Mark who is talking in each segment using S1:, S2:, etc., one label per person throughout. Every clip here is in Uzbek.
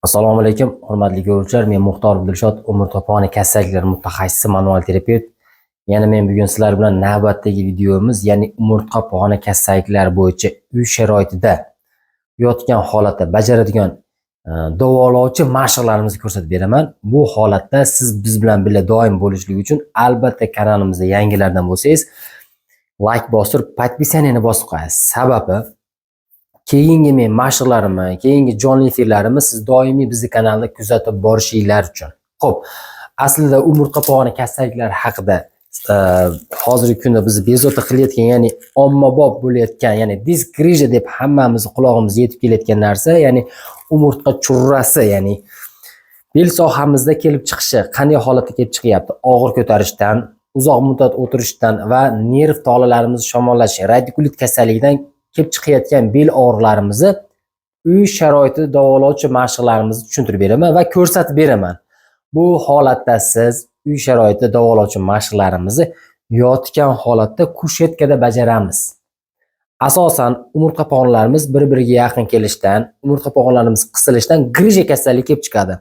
S1: Assalomu alaykum, hurmatli ko'ruvchilar. Men Muxtor Dilshod, umurtqa pog'ona kasalliklar mutaxassisi, manual terapevt. Yana men bugun sizlar bilan navbatdagi videomiz, ya'ni umurtqa pog'ona kasalliklar bo'yicha uy sharoitida yotgan holatda bajaradigan davolovchi mashqlarimizni ko'rsatib beraman. Bu holatda siz biz bilan birga doim bo'lishligi uchun albatta kanalimizda yangilardan bo'lsangiz, like bosib, podpisaniyani bosib qo'yasiz. Sababi keyingi men mashqlarimni, keyingi jonli efirlarimni siz doimiy bizning kanalda kuzatib borishinglar uchun. Xo'p, aslida umurtqa pog'ona kasalliklari haqida hozirgi kunda bizni bezovta qilayotgan, ya'ni ommabop bo'layotgan, ya'ni disk-grija deb hammamiz qulog'imizga yetib kelayotgan narsa, ya'ni umurtqa churrasi, ya'ni bel sohamizda kelib chiqishi, qanday holatda kelib chiqyapti? Og'ir ko'tarishdan, uzoq muddat o'tirishdan va nerv tolalarimiz shamollashi, radikulit kasalligidan kelib chiqayotgan bel og'riqlarimizni uy sharoitida davolovchi mashqlarimizni tushuntirib beraman va ko'rsatib beraman. Bu holatda siz uy sharoitida davolovchi mashqlarimizni yotgan holatda kushetkada bajaramiz. Asosan umurtqa pog'onalarimiz bir-biriga yaqin kelishdan, umurtqa pog'onalarimiz qisilishdan grija kasalligi kelib chiqadi.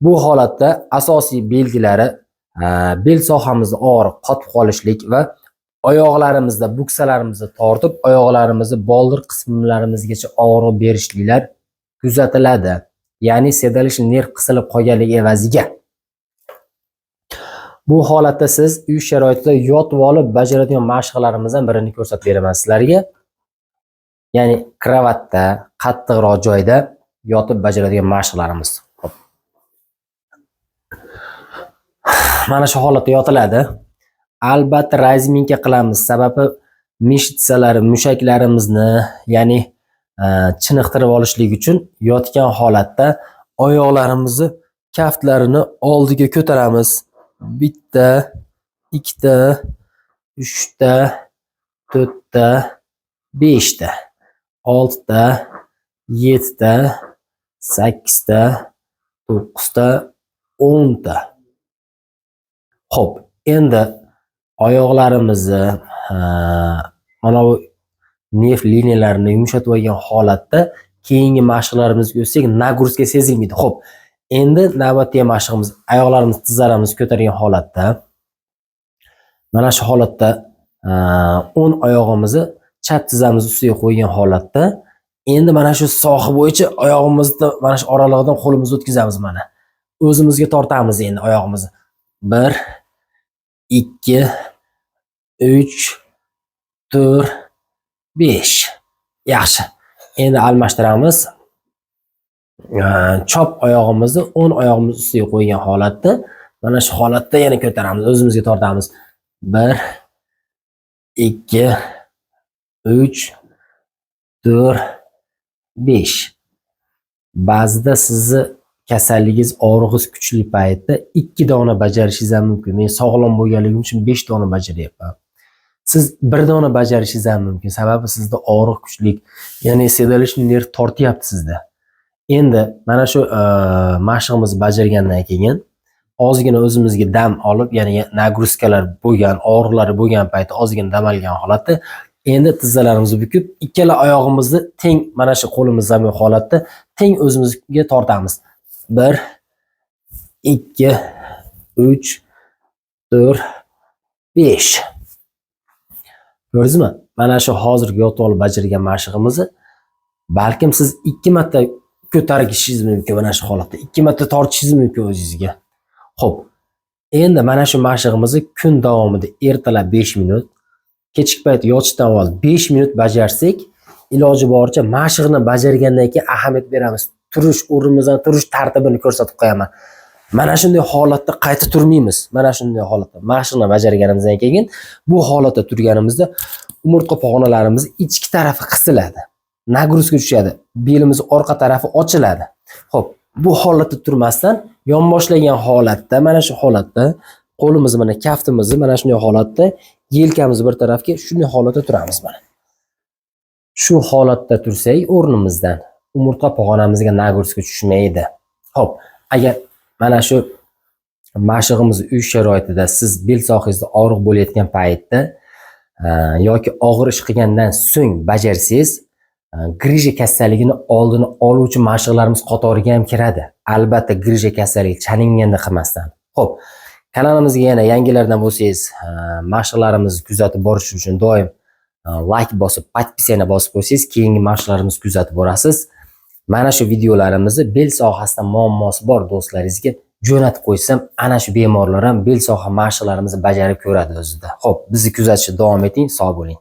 S1: Bu holatda asosiy belgilari bel sohamizda og'riq, qotib qolishlik va oyoqlarimizda, buksalarimizni tortib, oyoqlarimizni boldir qismlarimizgacha og'riq berishliklar kuzatiladi. Ya'ni sedalish nerv qisilib qolganligi evaziga. Bu holatda siz uy sharoitida yotib olib bajaradigan mashqlarimizdan birini ko'rsatib beraman sizlarga. Ya'ni kravatda, qattiqroq joyda yotib bajaradigan mashqlarimiz. Xo'p. Mana shu holatda yotiladi. Albatta razminka qilamiz. Sababi mishitsalar, mushaklarimizni, ya'ni chiniqtirib olishlik uchun yotgan holatda oyoqlarimizni kaftlarini oldiga ko'taramiz. 1 ta, 2 ta, 3 ta, 4 ta, 5 ta, 6 ta, 7 ta, 8 ta, 9 ta, 10 ta. Xo'p, endi oyoqlarimizni mana bu nerv liniyalarini yumshatib olgan holatda keyingi mashqlarimizga o'tsak, nagruzka sezilmaydi. Xo'p, endi navbatdagi mashqimiz oyoqlarimizni tizzlarimizni ko'targan holatda mana shu holatda o'ng oyog'imizni chap tizzamiz ustiga qo'ygan holatda endi mana shu soha bo'yicha oyog'imizni mana shu oralig'idan qo'limizni o'tkazamiz mana. O'zimizga tortamiz endi oyog'imizni. 1 2 3 4 5. Yaxshi. Endi almashtiramiz. Chop oyog'imizni o'ng oyog'imiz ustiga qo'ygan holatda mana shu holatda yana ko'taramiz, o'zimizga tortamiz. 1 2 3 4 5. Ba'zida sizni kasalligingiz, og'rig'ingiz kuchli paytda 2 dona bajarishingiz ham mumkin. Men sog'lom bo'lganligim uchun 5 dona bajaryapman. Siz 1 dona bajarishingiz ham mumkin. Sababi sizda og'riq kuchli, ya'ni sedalish nerv tortyapti sizda. Endi mana shu mashqimizni bajargandan keyin ozgina o'zimizga dam olib, ya'ni nagruzkalar bo'lgan, og'riqlari bo'lgan paytda ozgina dam olgan holatda endi tizzalarimizni bukib, ikkala oyog'imizni teng mana shu qo'limiz zamin holatda teng o'zimizga tortamiz. 1 2 3 4 5. Ko'rdingizmi? Mana shu hozirgi yotib olib bajargan mashqimizni balkim siz 2 marta ko'targishingiz mumkin mana shu holatda. 2 marta tortishingiz mumkin o'zingizga. Xo'p. Endi mana shu mashqimizni kun davomida ertalab 5 minut, kechki payt yotishdan oldin 5 minut bajarsak, iloji boricha mashqni bajargandan keyin ahamiyat beramiz. Turish o'rnimizdan turish tartibini ko'rsatib qo'yaman. Mana shunday holatda qayta turmaymiz. Mana shunday holatda mashqni bajarganimizdan keyin bu holatda turganimizda umurtqa pog'onalarimiz ichki tarafi qisiladi. Nagruzka tushadi. Belimiz orqa tarafi ochiladi. Xo'p, bu holatda turmasdan yonboshlagan holatda, mana shu holatda qo'limizni mana kaftimizni mana shunday holatda, yelkamizni bir tarafga shunday holatda turamiz mana. Shu holatda tursak o'rnimizdan umurtqa pog'onamizga nagruzka tushmaydi. Xo'p, agar mana shu mashqimiz uy sharoitida siz bel sohasida og'riq bo'layotgan paytda yoki og'ir ish qilgandan so'ng bajarsangiz, grija kasalligini oldini oluvchi mashqlarimiz qatoriga ham kiradi. Albatta grija kasalligi chalinganda qilmasdan. Xo'p, kanalimizga yana yangilardan bo'lsangiz, mashqlarimizni kuzatib borish uchun doim like bosib, podpisani bosib qo'ysangiz, keyingi mashqlarimizni kuzatib borasiz. Mana shu videolarimizni bel sohasida muammosi bor do'stlaringizga jo'natib qo'ysam, ana shu bemorlar ham bel soha mashqlarimizni bajarib ko'radi o'zida. Xo'p, bizni kuzatishda davom eting, sog' bo'ling.